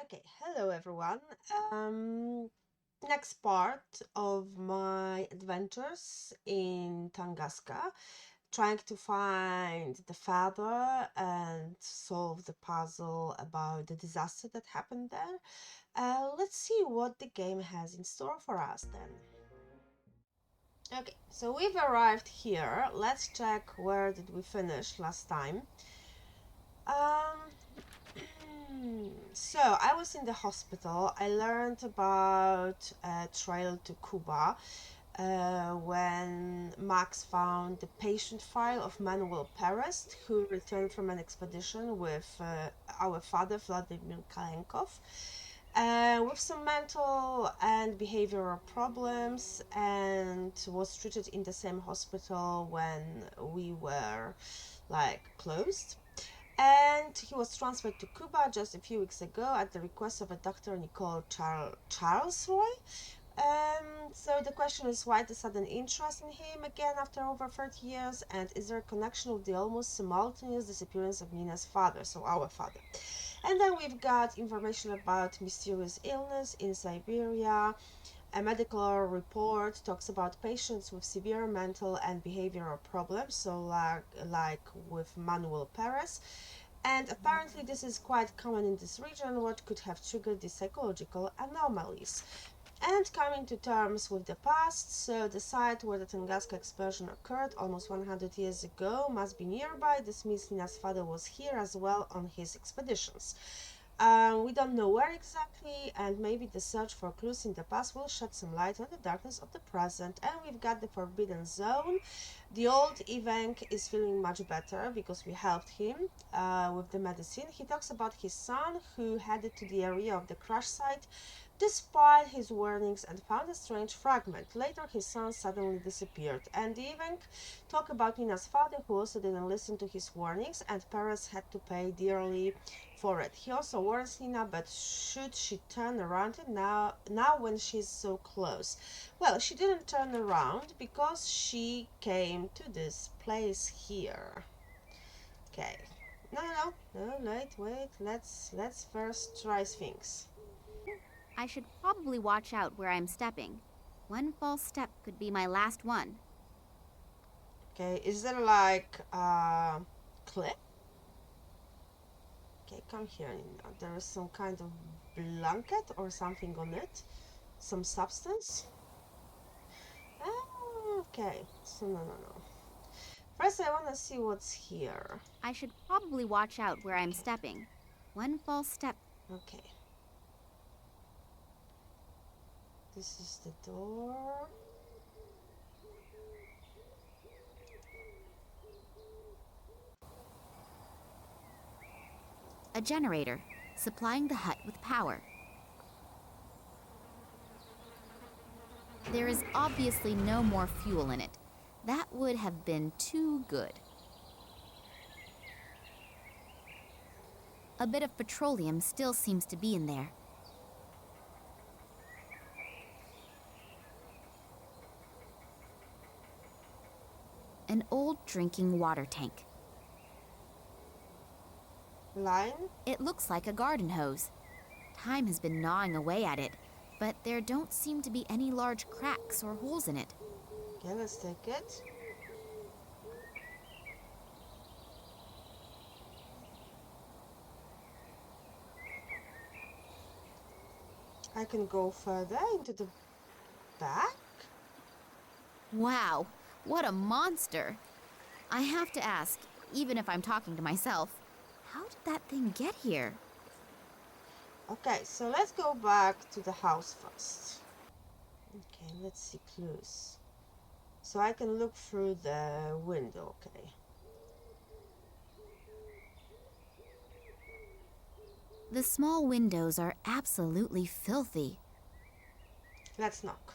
Okay, hello everyone. Next part of my adventures in Tunguska, trying to find the father and solve the puzzle about the disaster that happened there. Let's see what the game has in store for us then. Okay, so we've arrived here. Let's check where did we finish last time. Um, so I was in the hospital. I learned about a trail to Cuba when Max found the patient file of Manuel Perez, who returned from an expedition with our father Vladimir Kalenkov. With some mental and behavioral problems, and was treated in the same hospital when we were closed. And he was transferred to Cuba just a few weeks ago at the request of a Dr. Nicole Charles Roy. So the question is, why the sudden interest in him again after over 30 years, and is there a connection with the almost simultaneous disappearance of Nina's father, so our father? And then we've got information about mysterious illness in Siberia. A medical report talks about patients with severe mental and behavioral problems, so like with Manuel Perez. And apparently this is quite common in this region, what could have triggered these psychological anomalies. And coming to terms with the past, so the site where the Tunguska explosion occurred almost 100 years ago must be nearby. This means Nina's father was here as well on his expeditions. We don't know where exactly, and maybe the search for clues in the past will shed some light on the darkness of the present. And we've got the Forbidden Zone. The old Ivank is feeling much better because we helped him with the medicine. He talks about his son who headed to the area of the crash site despite his warnings and found a strange fragment. Later his son suddenly disappeared, and the Ivank talk about Nina's father who also didn't listen to his warnings, and Perez had to pay dearly for it. He also warns Nina, but should she turn around now when she's so close? Well, she didn't turn around because she came to this place here. Okay. No, wait. Let's first try things. I should probably watch out where I'm stepping. One false step could be my last one. Okay, is there like a clip? Okay, come here. There is some kind of blanket or something on it. Some substance. Ah, okay. So no. First, I want to see what's here. I should probably watch out where I'm Okay. stepping. One false step. Okay. This is the door. A generator, supplying the hut with power. There is obviously no more fuel in it. That would have been too good. A bit of petroleum still seems to be in there. An old drinking water tank. Line. It looks like a garden hose. Time has been gnawing away at it, but there don't seem to be any large cracks or holes in it. Okay, let's take it. I can go further into the back. Wow, what a monster! I have to ask, even if I'm talking to myself, how did that thing get here? Okay, so let's go back to the house first. Okay, let's see clues. So I can look through the window, okay. The small windows are absolutely filthy. Let's knock.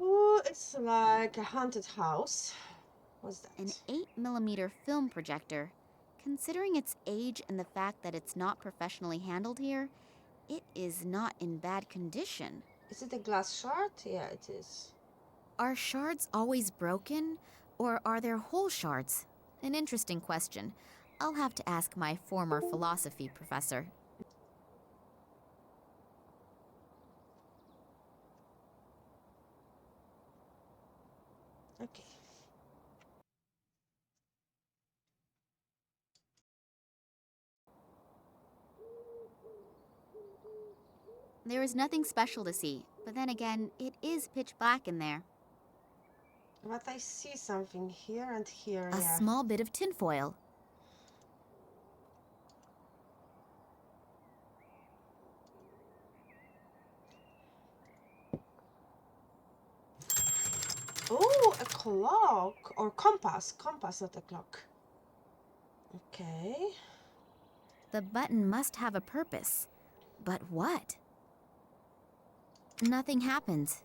Ooh, it's like a haunted house. What's An that? 8mm film projector. Considering its age and the fact that it's not professionally handled here, it is not in bad condition. Is it a glass shard? Yeah, it is. Are shards always broken, or are there whole shards? An interesting question. I'll have to ask my former philosophy professor. Okay. There is nothing special to see, but then again, it is pitch black in there. But I see something here and here, A yeah. small bit of tinfoil. Oh, a clock or compass. Compass, not a clock. Okay. The button must have a purpose. But what? Nothing happens.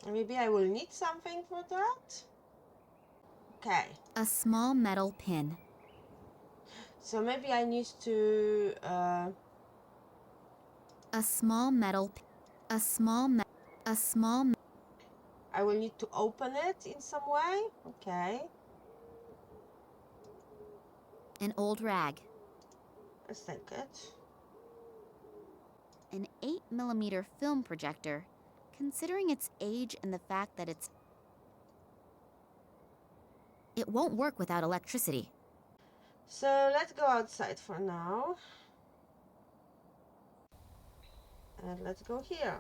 Maybe I will need something for that. Okay. A small metal pin. So maybe I need to A small metal a small me a small me I will need to open it in some way. Okay. an old rag. Let's take it. An 8mm film projector. Considering its age and the fact that it won't work without electricity. So let's go outside for now. And let's go here.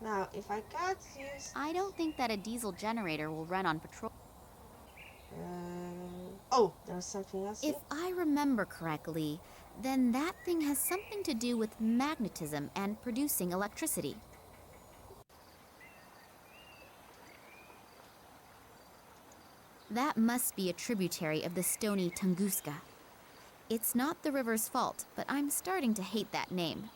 Now, if I can't use... I don't think that a diesel generator will run on petrol. Oh, there's something else If here. I remember correctly, then that thing has something to do with magnetism and producing electricity. That must be a tributary of the stony Tunguska. It's not the river's fault, but I'm starting to hate that name.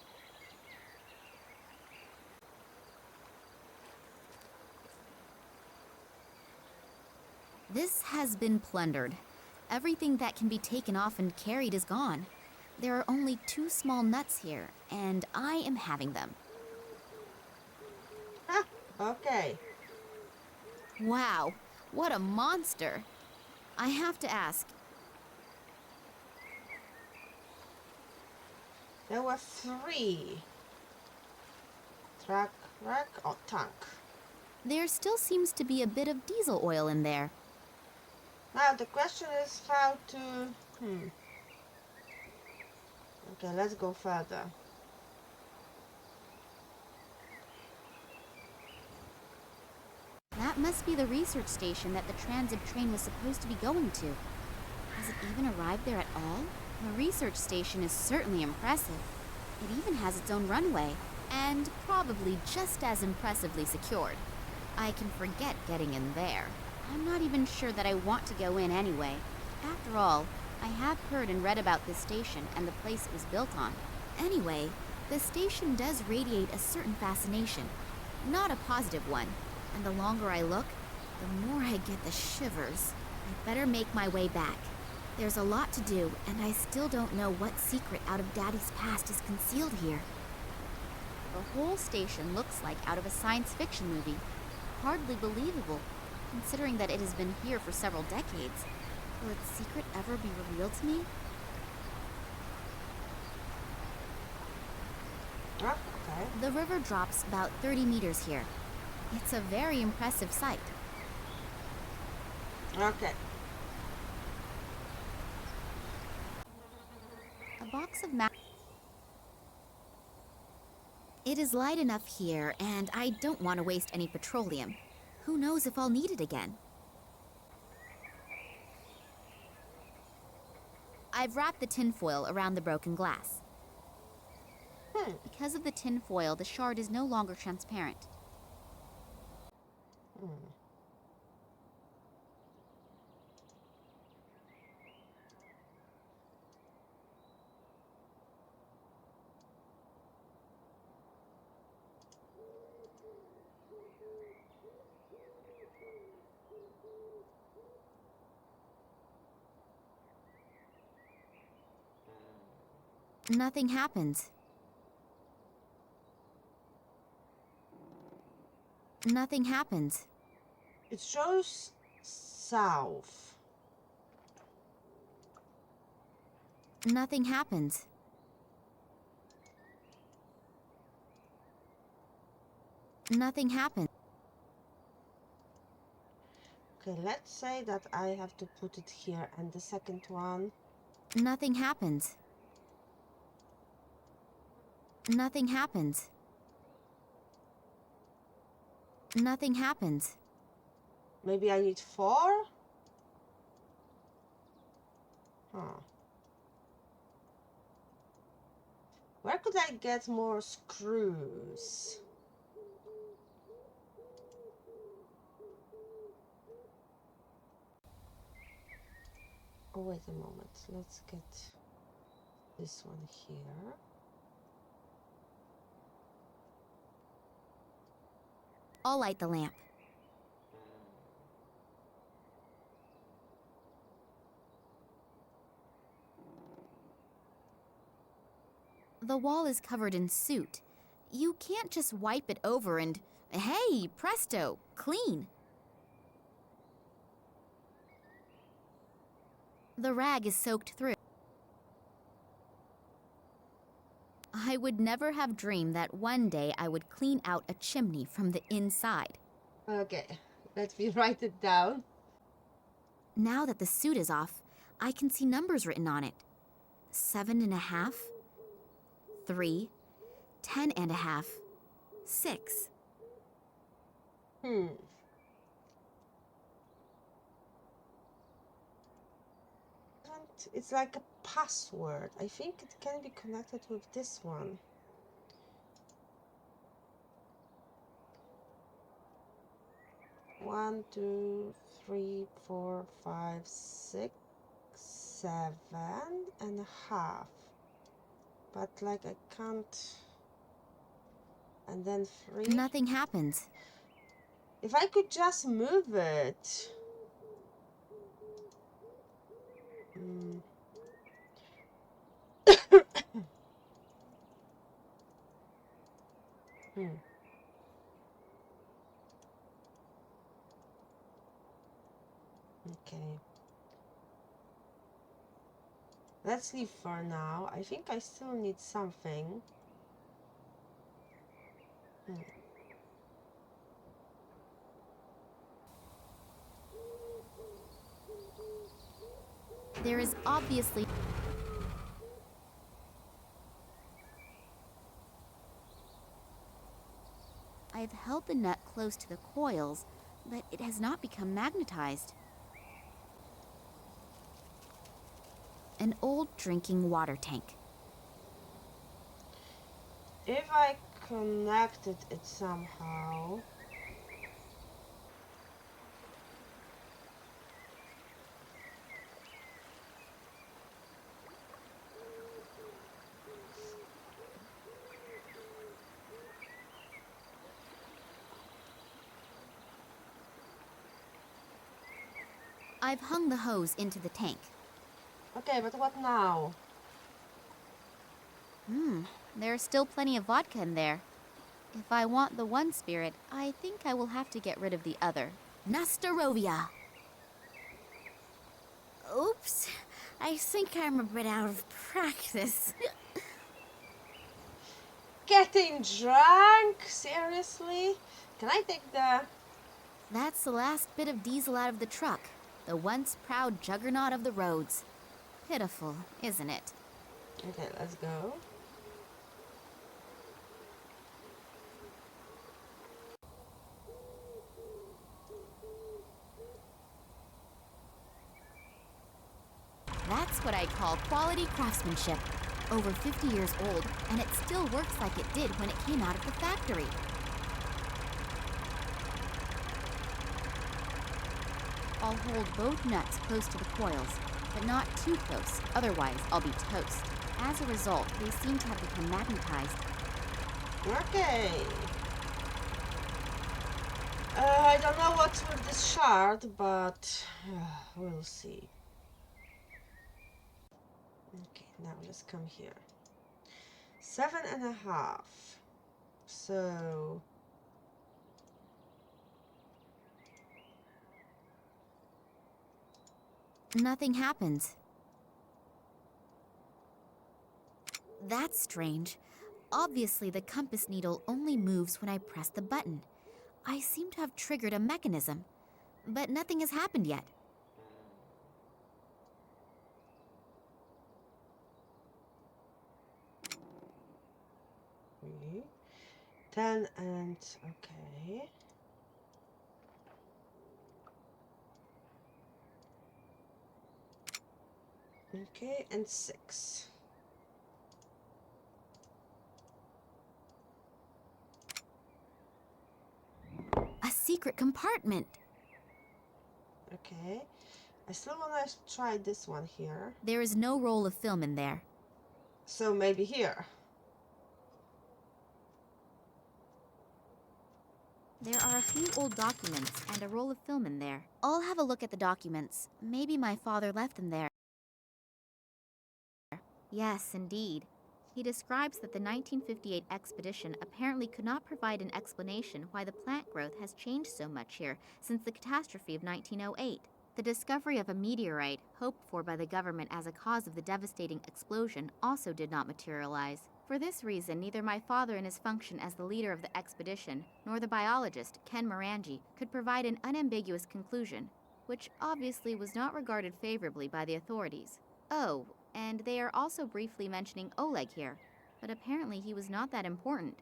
This has been plundered. Everything that can be taken off and carried is gone. There are only 2 small nuts here, and I am having them. Ah, okay. Wow, what a monster! I have to ask, There were 3. Truck, rack, or tank. there still seems to be a bit of diesel oil in there. Now the question is how to... Okay, let's go further. That must be the research station that the transit train was supposed to be going to. Has it even arrived there at all? The research station is certainly impressive. It even has its own runway, and probably just as impressively secured. I can forget getting in there. I'm not even sure that I want to go in anyway. After all, I have heard and read about this station and the place it was built on. Anyway, the station does radiate a certain fascination. Not a positive one. And the longer I look, the more I get the shivers. I better make my way back. There's a lot to do, and I still don't know what secret out of Daddy's past is concealed here. The whole station looks like out of a science fiction movie. Hardly believable, considering that it has been here for several decades. Will its secret ever be revealed to me? Ah, okay. The river drops about 30 meters here. It's a very impressive sight. Okay. A box of maps. It is light enough here, and I don't want to waste any petroleum. Who knows if I'll need it again? I've wrapped the tinfoil around the broken glass. Because of the tinfoil, the shard is no longer transparent. Nothing happens. Nothing happens. It shows south. Nothing happens. Nothing happens. Okay, let's say that I have to put it here, and the second one. Nothing happens. Nothing happens. Nothing happens. Maybe I need 4? Huh. Where could I get more screws? Oh, wait a moment. Let's get this one here. I'll light the lamp. The wall is covered in soot. You can't just wipe it over and, hey, presto, clean. The rag is soaked through. I would never have dreamed that one day I would clean out a chimney from the inside. Okay, let me write it down. Now that the soot is off, I can see numbers written on it. 7.5, 3, 10.5, 6. It's like a password. I think it can be connected with this one. One, 2, 3, 4, 5, 6, 7.5. But like I can't. And then 3. Nothing happens. If I could just move it. Okay. Let's leave for now. I think I still need something. There is obviously... I've held the nut close to the coils, but it has not become magnetized. An old drinking water tank. If I connected it somehow. I've hung the hose into the tank. Okay, but what now? There's still plenty of vodka in there. If I want the one spirit, I think I will have to get rid of the other. Nastarovia! Oops, I think I'm a bit out of practice. Getting drunk? Seriously? Can I take the... That's the last bit of diesel out of the truck. The once proud juggernaut of the roads. Pitiful, isn't it? Okay, let's go. That's what I call quality craftsmanship. Over 50 years old, and it still works like it did when it came out of the factory. I'll hold both nuts close to the coils, but not too close, otherwise I'll be toast. As a result, they seem to have become magnetized. Okay. I don't know what's with this shard, but we'll see. Okay, now let's come here. 7.5. So Nothing happens. That's strange. Obviously, the compass needle only moves when I press the button. I seem to have triggered a mechanism, but nothing has happened yet. really? 10 and okay. Okay, and 6. A secret compartment! Okay. I still want to try this one here. There is no roll of film in there. So maybe here. There are a few old documents and a roll of film in there. I'll have a look at the documents. Maybe my father left them there. Yes, indeed. He describes that the 1958 expedition apparently could not provide an explanation why the plant growth has changed so much here since the catastrophe of 1908. The discovery of a meteorite, hoped for by the government as a cause of the devastating explosion, also did not materialize. For this reason, neither my father in his function as the leader of the expedition, nor the biologist, Ken Morangi, could provide an unambiguous conclusion, which obviously was not regarded favorably by the authorities. Oh, and they are also briefly mentioning Oleg here, but apparently he was not that important.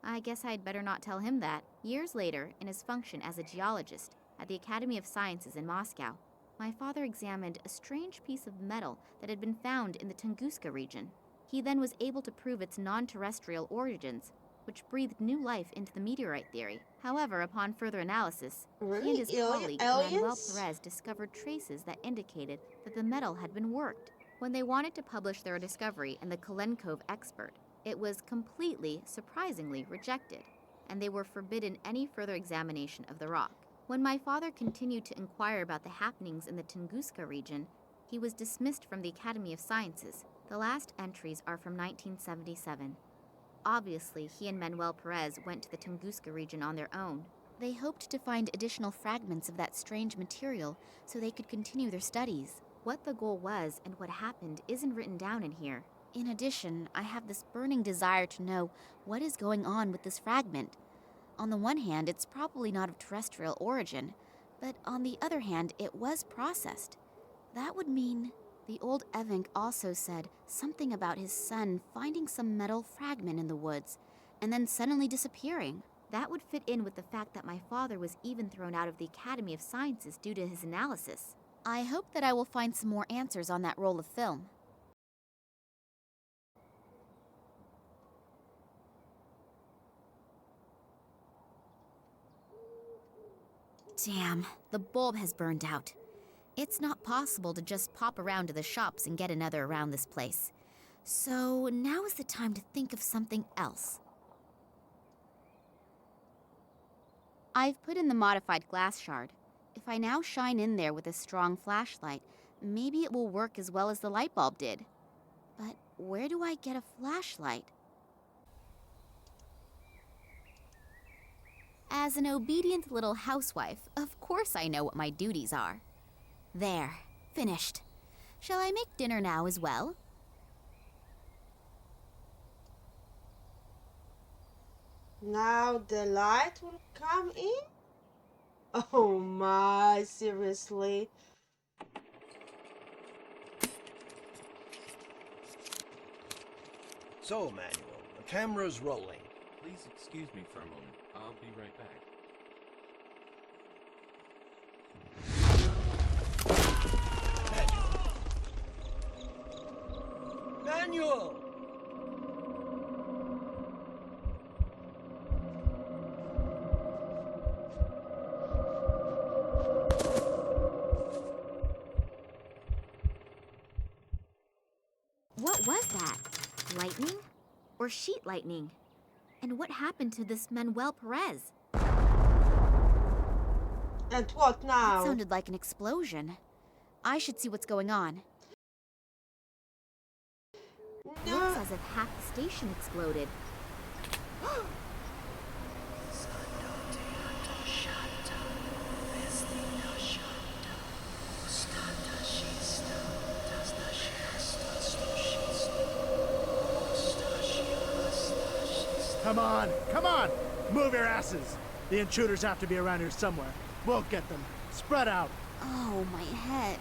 I guess I'd better not tell him that. Years later, in his function as a geologist at the Academy of Sciences in Moscow, my father examined a strange piece of metal that had been found in the Tunguska region. He then was able to prove its non-terrestrial origins, which breathed new life into the meteorite theory. However, upon further analysis, he and Really? his colleague Manuel Aliens? Perez discovered traces that indicated that the metal had been worked. When they wanted to publish their discovery in the Kalenkov Expert, it was completely, surprisingly rejected, and they were forbidden any further examination of the rock. When my father continued to inquire about the happenings in the Tunguska region, he was dismissed from the Academy of Sciences. The last entries are from 1977. Obviously, he and Manuel Perez went to the Tunguska region on their own. They hoped to find additional fragments of that strange material so they could continue their studies. What the goal was and what happened isn't written down in here. In addition, I have this burning desire to know what is going on with this fragment. On the one hand, it's probably not of terrestrial origin, but on the other hand, it was processed. That would mean the old Evank also said something about his son finding some metal fragment in the woods and then suddenly disappearing. That would fit in with the fact that my father was even thrown out of the Academy of Sciences due to his analysis. I hope that I will find some more answers on that roll of film. Damn, the bulb has burned out. It's not possible to just pop around to the shops and get another around this place. So now is the time to think of something else. I've put in the modified glass shard. If I now shine in there with a strong flashlight, maybe it will work as well as the light bulb did. But where do I get a flashlight? As an obedient little housewife, of course I know what my duties are. There, finished. Shall I make dinner now as well? Now the light will come in? Oh my, seriously? So, Manuel, the camera's rolling. Please excuse me for a moment. I'll be right back. Manuel! What was that? Lightning? Or sheet lightning? And what happened to this Manuel Perez? And what That now? sounded like an explosion. I should see what's going on. No, Looks like as if half the station exploded. Come on, come on! Move your asses! The intruders have to be around here somewhere. We'll get them. Spread out. Oh, my head.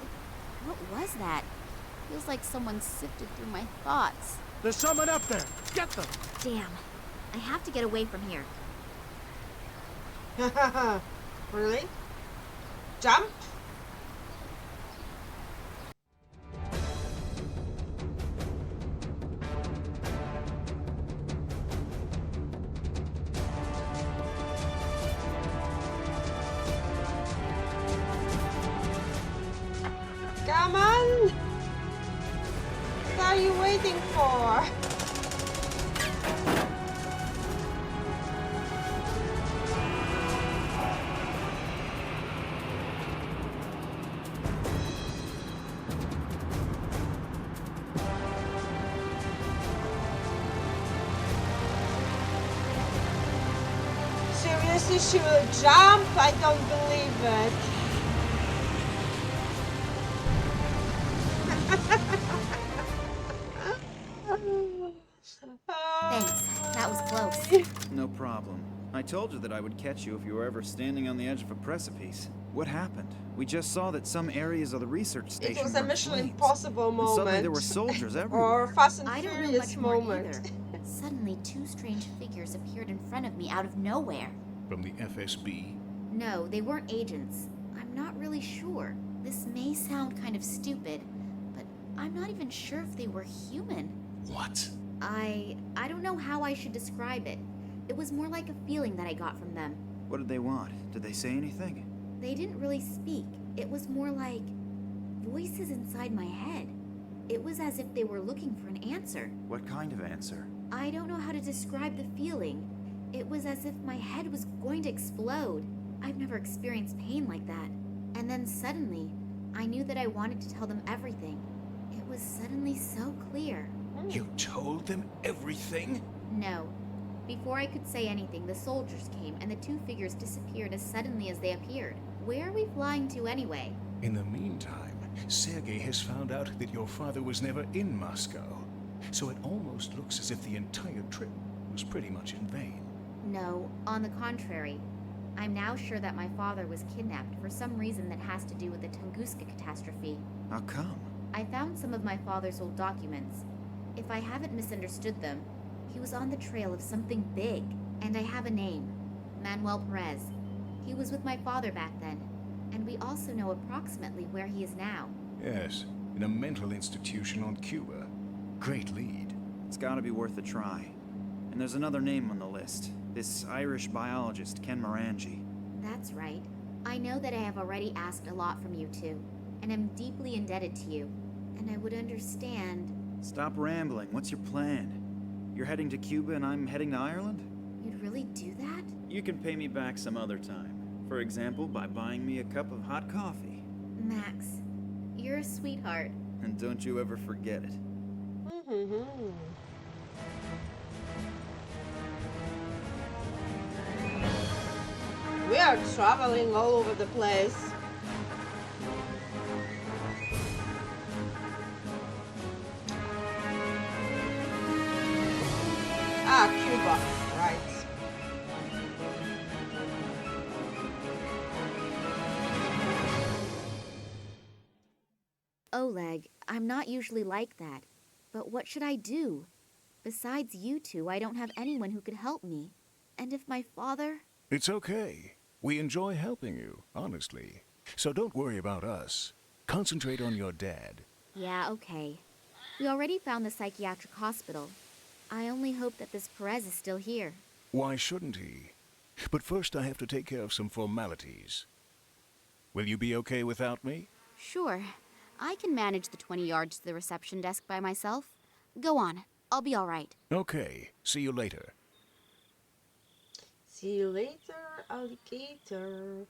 What was that? Feels like someone sifted through my thoughts. There's someone up there. Get them. Damn. I have to get away from here. Really? Jump? Come on! What are you waiting for? Seriously, she will jump? I don't believe it. Thanks. That was close. No problem. I told you that I would catch you if you were ever standing on the edge of a precipice. What happened? We just saw that some areas of the research station It was were a in Mission flames. Impossible And moment. suddenly there were soldiers everywhere. Or Fast and I don't know Furious much more moment. either. Suddenly, two strange figures appeared in front of me out of nowhere. From the FSB? No, they weren't agents. I'm not really sure. This may sound kind of stupid, but I'm not even sure if they were human. What? I don't know how I should describe it. It was more like a feeling that I got from them. What did they want? Did they say anything? They didn't really speak. It was more like voices inside my head. It was as if they were looking for an answer. What kind of answer? I don't know how to describe the feeling. It was as if my head was going to explode. I've never experienced pain like that. And then suddenly, I knew that I wanted to tell them everything. It was suddenly so clear. You told them everything? No. Before I could say anything, the soldiers came and the two figures disappeared as suddenly as they appeared. Where are we flying to anyway? In the meantime, Sergei has found out that your father was never in Moscow. So it almost looks as if the entire trip was pretty much in vain. No, on the contrary. I'm now sure that my father was kidnapped for some reason that has to do with the Tunguska catastrophe. How come? I found some of my father's old documents. If I haven't misunderstood them, he was on the trail of something big, and I have a name. Manuel Perez. He was with my father back then, and we also know approximately where he is now. Yes, in a mental institution on Cuba. Great lead. It's gotta be worth a try. And there's another name on the list. This Irish biologist, Ken Morangi. That's right. I know that I have already asked a lot from you two, and I'm deeply indebted to you. And I would understand... Stop rambling. What's your plan? You're heading to Cuba and I'm heading to Ireland? You'd really do that? You can pay me back some other time. For example, by buying me a cup of hot coffee. Max, you're a sweetheart. And don't you ever forget it. We are traveling all over the place. Ah, Cuba, right. Oleg, I'm not usually like that. But what should I do? Besides you two, I don't have anyone who could help me. And if my father... It's okay. We enjoy helping you, honestly. So don't worry about us. Concentrate on your dad. Yeah, okay. We already found the psychiatric hospital. I only hope that this Perez is still here. Why shouldn't he? But first I have to take care of some formalities. Will you be okay without me? Sure. I can manage the 20 yards to the reception desk by myself. Go on. I'll be all right. Okay. See you later. See you later, alligator.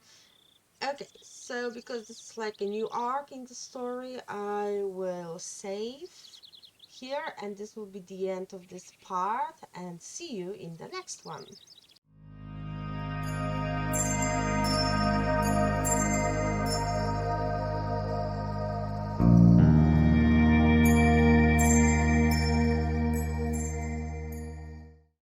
Okay, so because this is like a new arc in the story, I will save here, and this will be the end of this part, and see you in the next one.